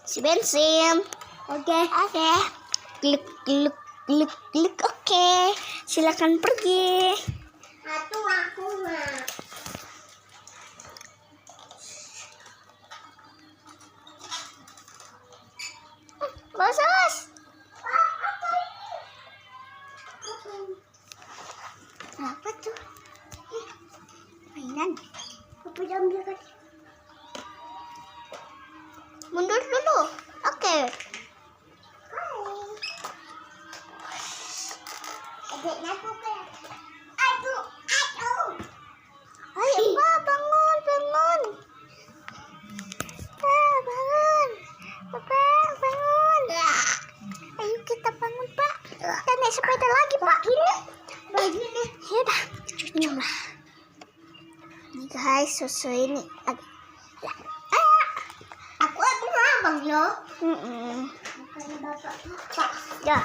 Si bensin. Oke. Klik klik klik klik. Oke. Silakan pergi. Aku mah. Bos. Apa tuh? Mainan. Apa ambil kan? Mundur dulu. Oke. Adiknya aku kayak aduh. Ayo Pak, bangun. Bangun. Bapak, bangun. Ayo kita bangun, Pak. Kita naik sepeda lagi, Pak. Begini. Yaudah, coba. Ini guys, susu ini. Aku abang yo. Mm-mm. Bukan bapak. Pak. Ya.